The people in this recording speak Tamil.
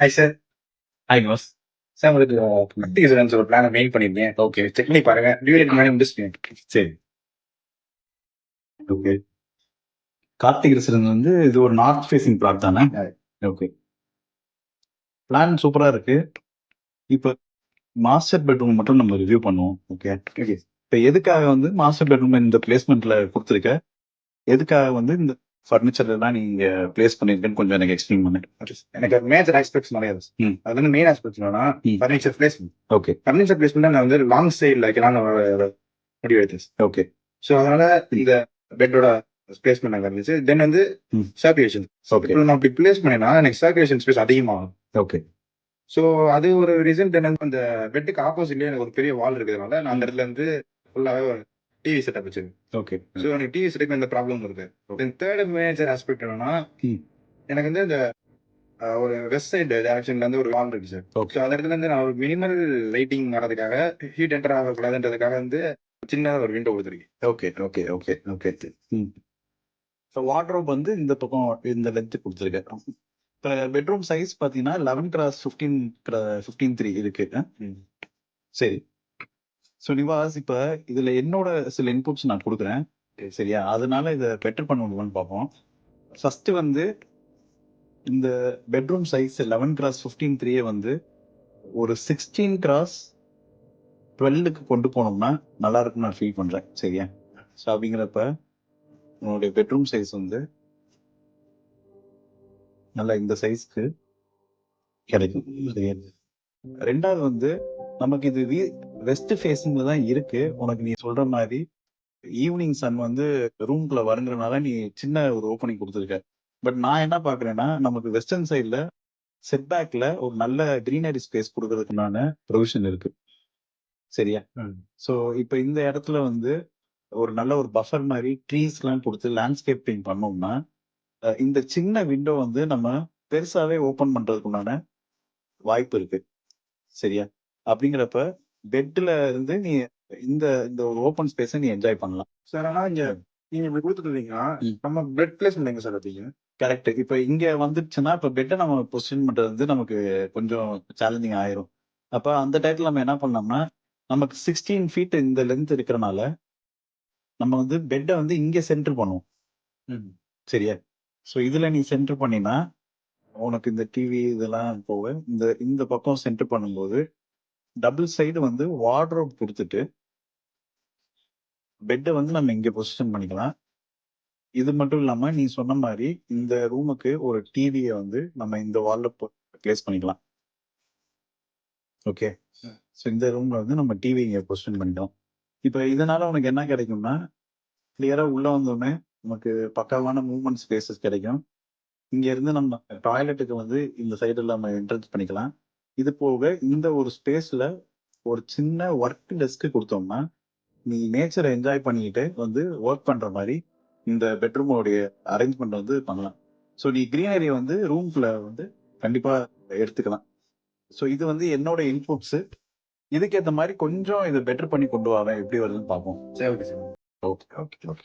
Hi sir. Hi boss. Sir உங்களுக்கு குட்டி இன்சூரன்ஸ் ஒரு பிளான் மெயில் பண்ணியிருக்கேன். ஓகே. செக் பண்ணி பாருங்க. டியூ டேட் முன்னாடி முடிச்சிட்டேன். சரி. ஓகே. கார்த்திக் ரெசிடென்ஸ் வந்து இது ஒரு நார்த் ஃபேசிங் பிளாட் தானே? ஓகே. பிளான் சூப்பரா இருக்கு. இப்போ மாஸ்டர் பெட்ரூம் மட்டும் நம்ம ரிவ்யூ பண்ணுவோம். ஓகே. ஓகே. இப்போ எதுக்காக வந்து மாஸ்டர் பெட்ரூம் இந்த பிளேஸ்மெண்ட்ல கொடுத்துருக்க? எதுக்காக வந்து இந்த ஃபர்னிச்சர் எல்லாம் நீங்க பிளேஸ் பண்ணிருக்கேன்னு கொஞ்சம் எனக்கு எக்ஸ்பிளைன் பண்ணு. எனக்கு மேஜர் ஆஸ்பெக்ட்ஸ் நிறைய இருக்கு. ம். அதுல இருந்து மெயின் ஆஸ்பெக்ட்ஸ் என்னன்னா furniture placement. Okay. Furniture placement நான் வந்து லாங் சைடில் வைக்கலாம்னு முடிவு எடுத்தேன். ஓகே. ஸோ அதனால இந்த பெட்டோட பிளேஸ்மெண்ட் அங்கே இருந்துச்சு. தென் வந்து சர்க்குலேஷன். ஓகே. இப்போ நான் அப்படி பிளேஸ் பண்ணேன்னா எனக்கு சர்க்குலேஷன் ஸ்பேஸ் அதிகமாகும். ஓகே. ஸோ அது ஒரு ரீசன். தென் அந்த பெட்டுக்கு ஆப்போசிட்லேயே எனக்கு ஒரு பெரிய வால் இருக்கிறதுனால நான் அந்த இடத்துல இருந்து ஃபுல்லாகவே ஒரு டிவி செட்டப் வச்சிருக்கேன். ஓகே. ஸோ எனக்கு டிவி செட்டப் எந்த ப்ராப்ளமும் இருக்கு. தென் தேர்ட் மேஜர் ஆஸ்பெக்ட் என்னன்னா எனக்கு வந்து இந்த ஒரு வெஸ்ட் சைடு டைரக்ஷன்ல இருந்து ஒரு வால் இருக்கு சார். ஸோ அந்த இடத்துல இருந்து நான் ஒரு மினிமல் லைட்டிங் வரதுக்காக ஹீட் என்டர் ஆகக்கூடாதுன்றதுக்காக வந்து சின்ன ஒரு விண்டோ கொடுத்துருக்கேன். Okay. Okay. Okay. Okay. So wardrobe வந்து இந்த பக்கம் இந்த லென்த் கொடுத்துருக்கேன். இப்போ பெட்ரூம் சைஸ் பார்த்தீங்கன்னா 11x15 இருக்கு. சரி. ஸோ நிவாஸ், இப்போ இதுல என்னோட சில இன்புட்ஸ் நான் கொடுக்குறேன். சரியா? அதனால இதை பெட்டர் பண்ண முடியுமான்னு பார்ப்போம். ஃபர்ஸ்ட் வந்து இந்த பெட்ரூம் சைஸ் 11x15 வந்து ஒரு 16x12க்கு கொண்டு போனோம்னா நல்லா இருக்கும்னு நான் ஃபீல் பண்றேன். சரியா? ஸோ அப்படிங்கிறப்ப உன்னுடைய பெட்ரூம் சைஸ் வந்து நல்லா இந்த சைஸ்க்கு கிடைக்கும். சரியா? ரெண்டாவது வந்து நமக்கு இது வெஸ்ட் ஃபேசிங்ல தான் இருக்கு. உனக்கு நீ சொல்ற மாதிரி ஈவினிங் சன் வந்து ரூம்குள்ள வருங்கிறனால நீ சின்ன ஒரு ஓப்பனிங் கொடுத்துருக்க. பட் நான் என்ன பாக்குறேன்னா நமக்கு வெஸ்டர்ன் சைட்ல செட்பேக்ல ஒரு நல்ல கிரீனரி ஸ்பேஸ் கொடுக்கறதுக்குண்டான ப்ரொவிஷன் இருக்கு. சரியா? ஸோ இப்போ இந்த இடத்துல வந்து ஒரு நல்ல ஒரு பஃபர் மாதிரி ட்ரீஸ் எல்லாம் கொடுத்து லேண்ட்ஸ்கேப்பிங் பண்ணோம்னா இந்த சின்ன விண்டோ வந்து நம்ம பெருசாவே ஓபன் பண்றதுக்குண்டான வாய்ப்பு இருக்கு. சரியா? அப்படிங்கிறப்ப பெட்ல இருந்து நீ இந்த இந்த ஒரு ஓபன் ஸ்பேஸை நீ என்ஜாய் பண்ணலாம். சார் ஆனா இங்க நீங்க இப்படி கொடுத்துருந்தீங்கன்னா நம்ம பெட் பிளேஸ்மெண்ட் எங்க சார் வைப்பீங்க? கரெக்ட். இப்ப இங்க வந்துச்சுன்னா இப்ப பெட்டை நம்ம பொசிஷன் பண்றது வந்து நமக்கு கொஞ்சம் சேலஞ்சிங் ஆயிரும். அப்ப அந்த டயத்துல நம்ம என்ன பண்ணோம்னா நமக்கு 16 ஃபீட் இந்த லென்த் இருக்கிறனால நம்ம வந்து பெட்டை வந்து இங்க சென்டர் பண்ணுவோம். சரியா? ஸோ இதுல நீ சென்டர் பண்ணினா உனக்கு இந்த டிவி இதெல்லாம் போக இந்த இந்த பக்கம் சென்டர் பண்ணும்போது டபுள் சைடு வந்து வார்ட்ரோப் கொடுத்துட்டு பெட்டை வந்து நம்ம இங்க பொசிஷன் பண்ணிக்கலாம். இது மட்டும் இல்லாம நீ சொன்ன மாதிரி இந்த ரூமுக்கு ஒரு டிவியை வந்து நம்ம இந்த வால்ல பிளேஸ் பண்ணிக்கலாம். ஓகே. ஸோ இந்த ரூம்ல வந்து நம்ம டிவி இங்க பொசிஷன் பண்ணிட்டோம். இப்போ இதனால உனக்கு என்ன கிடைக்கும்னா கிளியரா உள்ள வந்தோடனே நமக்கு பக்காவான மூவ்மெண்ட் ஸ்பேசஸ் கிடைக்கும். இங்க இருந்து நம்ம டாய்லெட்டுக்கு வந்து இந்த சைடுல நம்ம என்ட்ரன்ஸ் பண்ணிக்கலாம். இது போக இந்த ஒரு ஸ்பேஸ்ல ஒரு சின்ன ஒர்க் டெஸ்க் கொடுத்தோம்னா நீ நேச்சரை என்ஜாய் பண்ணிக்கிட்டு வந்து ஒர்க் பண்ற மாதிரி இந்த பெட்ரூமோடைய அரேஞ்ச்மெண்ட் வந்து பண்ணலாம். ஸோ நீ கிரீனரி வந்து ரூம்குள்ள வந்து கண்டிப்பா எடுத்துக்கலாம். ஸோ இது வந்து என்னோட இன்புட்ஸ். இதுக்கேற்ற மாதிரி கொஞ்சம் இதை பெட்டர் பண்ணி கொண்டு வரேன் எப்படி வருதுன்னு பார்ப்போம். சரி, okay sir. Okay. Okay. Okay.